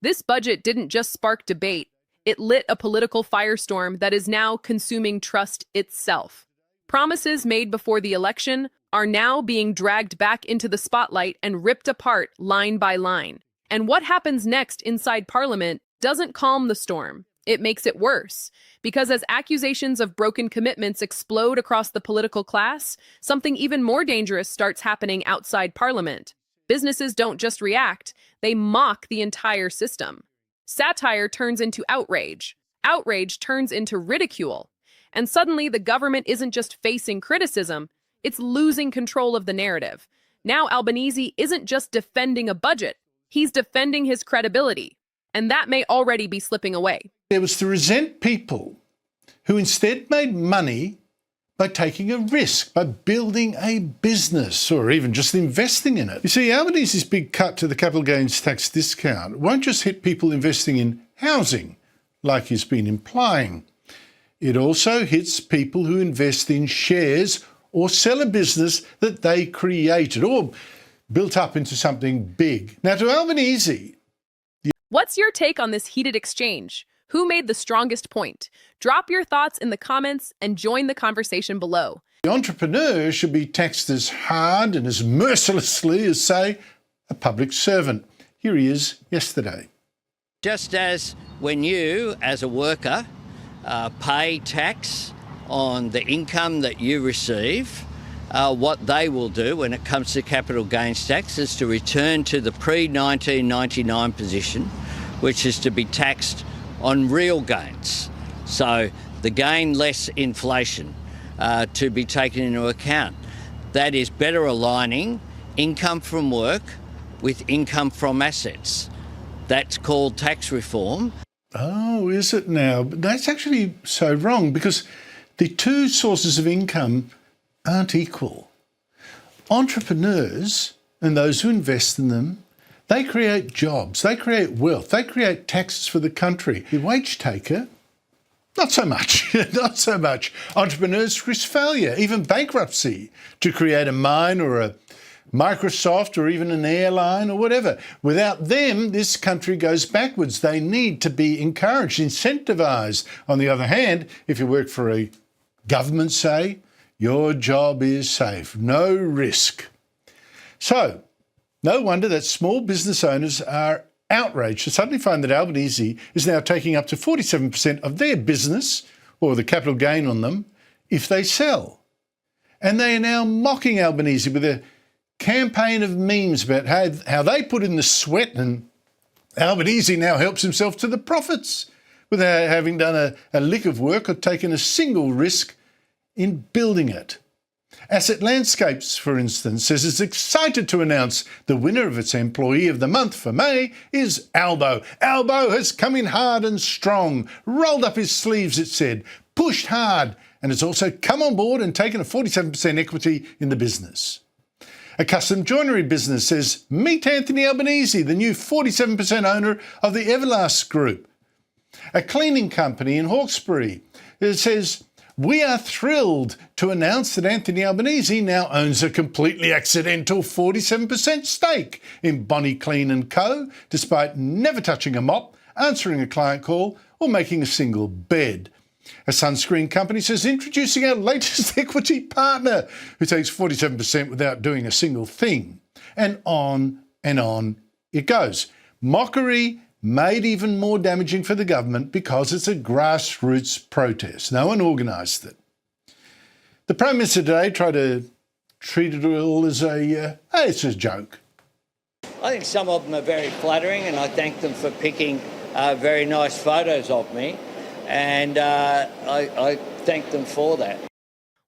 This budget didn't just spark debate, it lit a political firestorm that is now consuming trust itself. Promises made before the election are now being dragged back into the spotlight and ripped apart line by line. And what happens next inside Parliament doesn't calm the storm. It makes it worse. Because as accusations of broken commitments explode across the political class, something even more dangerous starts happening outside Parliament. Businesses don't just react, they mock the entire system. Satire turns into outrage. Outrage turns into ridicule. And suddenly the government isn't just facing criticism, it's losing control of the narrative. Now Albanese isn't just defending a budget, he's defending his credibility. And that may already be slipping away. There was to resent people who instead made money by taking a risk, by building a business or even just investing in it. You see, Albanese's big cut to the capital gains tax discount won't just hit people investing in housing, like he's been implying. It also hits people who invest in shares or sell a business that they created or built up into something big. Now, to Albanese... What's your take on this heated exchange? Who made the strongest point? Drop your thoughts in the comments and join the conversation below. The entrepreneur should be taxed as hard and as mercilessly as, say, a public servant. Here he is yesterday. Just as when you, as a worker, pay tax on the income that you receive, what they will do when it comes to capital gains tax is to return to the pre-1999 position, which is to be taxed on real gains. So the gain less inflation to be taken into account. That is better aligning income from work with income from assets. That's called tax reform. Oh, is it now? But that's actually so wrong because the two sources of income aren't equal. Entrepreneurs and those who invest in them, they create jobs, they create wealth, they create taxes for the country. The wage taker, not so much, not so much. Entrepreneurs risk failure, even bankruptcy, to create a mine or a Microsoft or even an airline or whatever. Without them, this country goes backwards. They need to be encouraged, incentivised. On the other hand, if you work for a government, say, your job is safe, no risk. So, no wonder that small business owners are outraged to suddenly find that Albanese is now taking up to 47% of their business, or the capital gain on them, if they sell. And they are now mocking Albanese with a campaign of memes about how they put in the sweat and Albanese now helps himself to the profits without having done a lick of work or taken a single risk in building it. Asset Landscapes, for instance, says it's excited to announce the winner of its Employee of the Month for May is Albo. Albo has come in hard and strong, rolled up his sleeves, it said, pushed hard, and has also come on board and taken a 47% equity in the business. A custom joinery business says, meet Anthony Albanese, the new 47% owner of the Everlast Group. A cleaning company in Hawkesbury says, we are thrilled to announce that Anthony Albanese now owns a completely accidental 47% stake in Bonnie Clean & Co, despite never touching a mop, answering a client call or making a single bed. A sunscreen company says introducing our latest equity partner who takes 47% without doing a single thing. And on it goes. Mockery made even more damaging for the government because it's a grassroots protest. No one organised it. The Prime Minister today tried to treat it all as it's a joke. I think some of them are very flattering, and I thank them for picking very nice photos of me, and I thank them for that.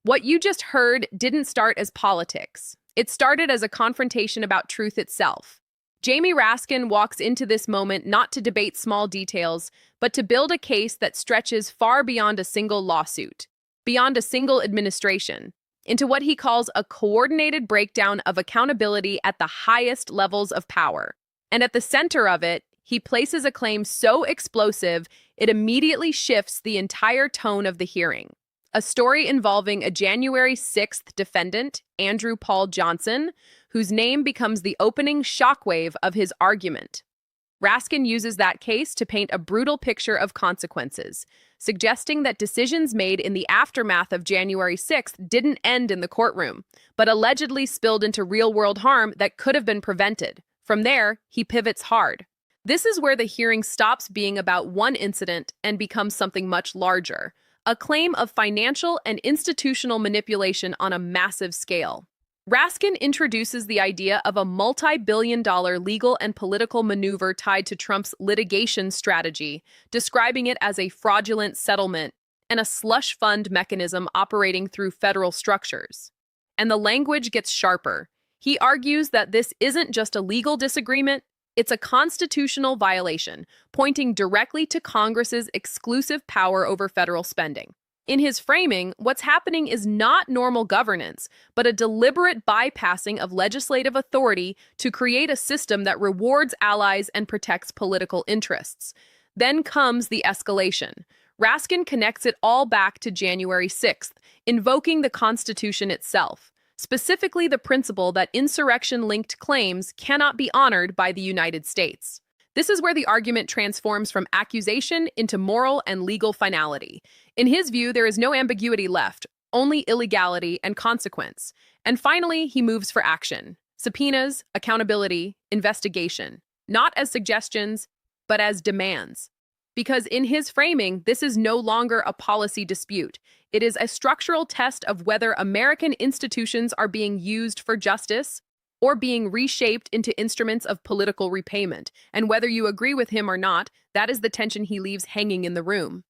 What you just heard didn't start as politics. It started as a confrontation about truth itself. Jamie Raskin walks into this moment not to debate small details, but to build a case that stretches far beyond a single lawsuit, beyond a single administration, into what he calls a coordinated breakdown of accountability at the highest levels of power. And at the center of it, he places a claim so explosive, it immediately shifts the entire tone of the hearing. A story involving a January 6th defendant, Andrew Paul Johnson, whose name becomes the opening shockwave of his argument. Raskin uses that case to paint a brutal picture of consequences, suggesting that decisions made in the aftermath of January 6th didn't end in the courtroom, but allegedly spilled into real-world harm that could have been prevented. From there, he pivots hard. This is where the hearing stops being about one incident and becomes something much larger, a claim of financial and institutional manipulation on a massive scale. Raskin introduces the idea of a multi-billion-dollar legal and political maneuver tied to Trump's litigation strategy, describing it as a fraudulent settlement and a slush fund mechanism operating through federal structures. And the language gets sharper. He argues that this isn't just a legal disagreement, it's a constitutional violation, pointing directly to Congress's exclusive power over federal spending. In his framing, what's happening is not normal governance, but a deliberate bypassing of legislative authority to create a system that rewards allies and protects political interests. Then comes the escalation. Raskin connects it all back to January 6th, invoking the Constitution itself, specifically the principle that insurrection-linked claims cannot be honored by the United States. This is where the argument transforms from accusation into moral and legal finality. In his view, there is no ambiguity left, only illegality and consequence. And finally, he moves for action. Subpoenas, accountability, investigation. Not as suggestions, but as demands. Because in his framing, this is no longer a policy dispute. It is a structural test of whether American institutions are being used for justice or being reshaped into instruments of political repayment. And whether you agree with him or not, that is the tension he leaves hanging in the room.